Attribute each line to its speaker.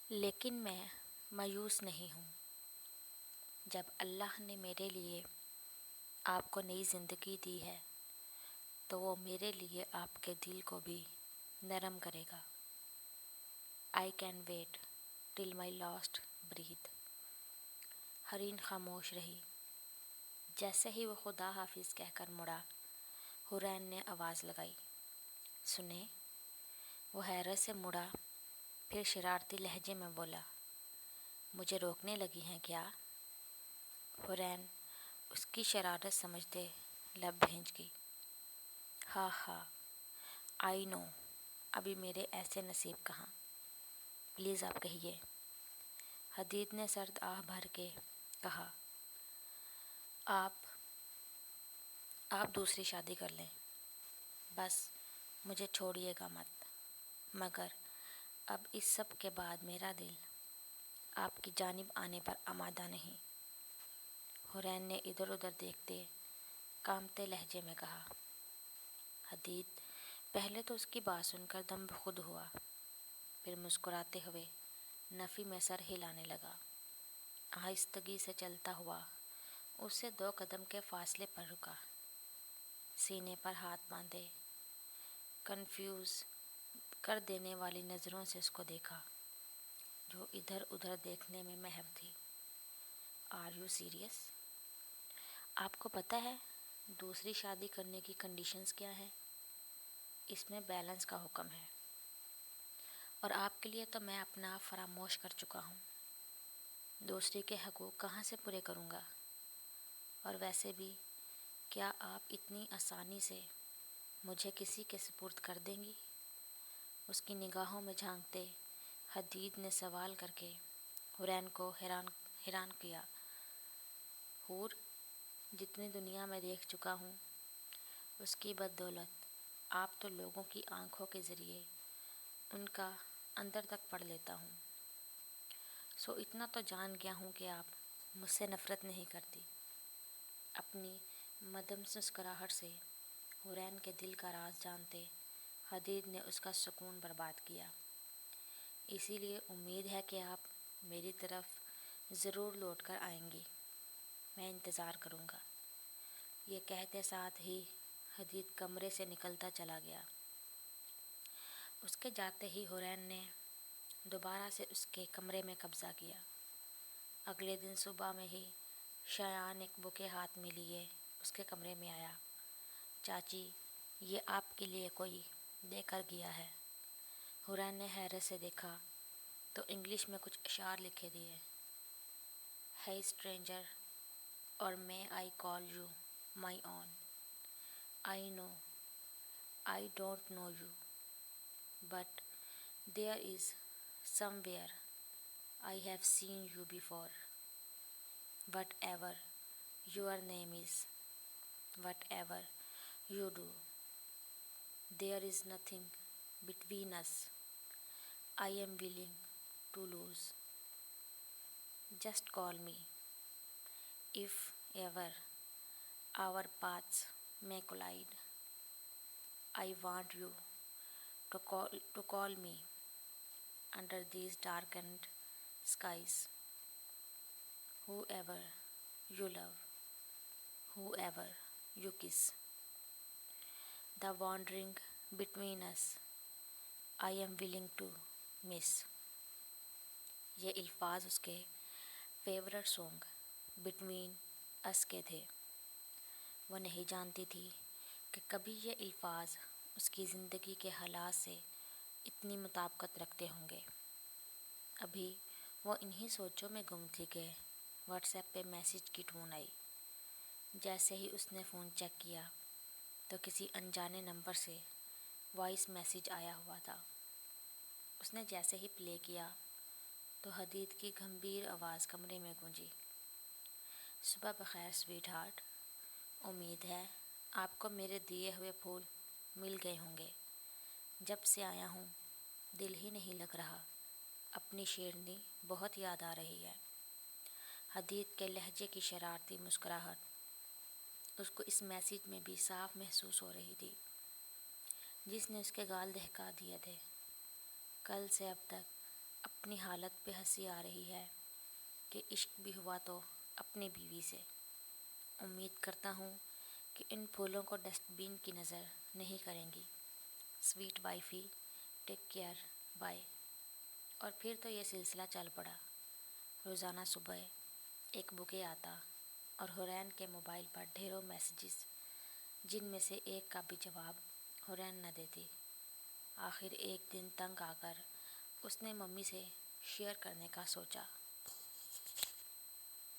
Speaker 1: لیکن میں مایوس نہیں ہوں۔ جب اللہ نے میرے لیے آپ کو نئی زندگی دی ہے تو وہ میرے لیے آپ کے دل کو بھی نرم کرے گا۔ I can wait till my last breath۔ حرین خاموش رہی۔ جیسے ہی وہ خدا حافظ کہہ کر مڑا، حورین نے آواز لگائی، سنیں؟ وہ حیرت سے مڑا، پھر شرارتی لہجے میں بولا، مجھے روکنے لگی ہیں کیا؟ حورین اس کی شرارت سمجھتے لب بھینچ گئی۔ ہاں ہاں، آئی نو، ابھی میرے ایسے نصیب کہاں، پلیز آپ کہیے۔ حدید نے سرد آہ بھر کے کہا، آپ دوسری شادی کر لیں، بس مجھے چھوڑیے گا مت۔ مگر اب اس سب کے بعد میرا دل آپ کی جانب آنے پر آمادہ نہیں۔ حورین نے ادھر ادھر دیکھتے کانپتے لہجے میں کہا۔ حدید پہلے تو اس کی بات سن کر دم بخود ہوا، پھر مسکراتے ہوئے نفی میں سر ہلانے لگا۔ آہستگی سے چلتا ہوا اس سے 2 قدم کے فاصلے پر رکا، سینے پر ہاتھ باندھے، کنفیوز کر دینے والی نظروں سے اس کو دیکھا جو ادھر ادھر دیکھنے میں محو تھی۔ Are you serious? آپ کو پتہ ہے دوسری شادی کرنے کی کنڈیشنز کیا ہیں؟ اس میں بیلنس کا حکم ہے، اور آپ کے لیے تو میں اپنا آپ فراموش کر چکا ہوں۔ دوسری کے حقوق کہاں سے پورے کروں گا؟ اور ویسے بھی کیا آپ اتنی آسانی سے مجھے کسی کے سپرد کر دیں گی؟ اس کی نگاہوں میں جھانکتے حدید نے سوال کر کے حورین کو حیران کیا۔ حور، جتنی دنیا میں دیکھ چکا ہوں اس کی بدولت آپ تو لوگوں کی آنکھوں کے ذریعے ان کا اندر تک پڑھ لیتا ہوں، سو اتنا تو جان گیا ہوں کہ آپ مجھ سے نفرت نہیں کرتی۔ اپنی مدھم مسکراہٹ سے حورین کے دل کا راز جانتے حدید نے اس کا سکون برباد کیا۔ اسی لیے امید ہے کہ آپ میری طرف ضرور لوٹ کر آئیں گی، میں انتظار کروں گا۔ یہ کہتے ساتھ ہی حدید کمرے سے نکلتا چلا گیا۔ اس کے جاتے ہی حورین نے دوبارہ سے اس کے کمرے میں قبضہ کیا۔ اگلے دن صبح میں ہی شایان ایک بوکے ہاتھ میں لیے اس کے کمرے میں آیا۔ چاچی، یہ آپ کے لیے کوئی دے کر گیا ہے۔ حورین نے حیرت سے دیکھا تو انگلش میں کچھ اشعار لکھے دیے۔ ہے اسٹرینجر اور may I call you my own, I know I don't know you, but there is somewhere I have seen you before, whatever your name is, whatever you do, there is nothing between us I am willing to lose, just call me if ever our paths may collide, I want you to call me under these darkened skies, whoever you love, whoever you kiss, the wandering between us I am willing to miss۔ یہ الفاظ اس کے favourite song between اس کے تھے۔ وہ نہیں جانتی تھی کہ کبھی یہ الفاظ اس کی زندگی کے حالات سے اتنی مطابقت رکھتے ہوں گے۔ ابھی وہ انہی سوچوں میں گم تھی کہ واٹس ایپ پہ میسج کی ٹون آئی۔ جیسے ہی اس نے فون چیک کیا تو کسی انجانے نمبر سے وائس میسج آیا ہوا تھا۔ اس نے جیسے ہی پلے کیا تو حدید کی گمبھیر آواز کمرے میں گونجی، صبح بخیر سویٹ ہارٹ، امید ہے آپ کو میرے دیے ہوئے پھول مل گئے ہوں گے۔ جب سے آیا ہوں دل ہی نہیں لگ رہا، اپنی شیرنی بہت یاد آ رہی ہے۔ حدید کے لہجے کی شرارتی مسکراہٹ اس کو اس میسج میں بھی صاف محسوس ہو رہی تھی، جس نے اس کے گال دہکا دیے تھے۔ کل سے اب تک اپنی حالت پہ ہنسی آ رہی ہے کہ عشق بھی ہوا تو اپنی بیوی سے۔ امید کرتا ہوں کہ ان پھولوں کو ڈسٹ بین کی نظر نہیں کریں گی۔ Sweet wifey, take care, bye. اور پھر تو یہ سلسلہ چل پڑا۔ روزانہ صبح ایک بوکے آتا اور حورین کے موبائل پر ڈھیروں میسیجز، جن میں سے ایک کا بھی جواب حورین نہ دیتی۔ آخر ایک دن تنگ آ کر اس نے ممی سے شیئر کرنے کا سوچا۔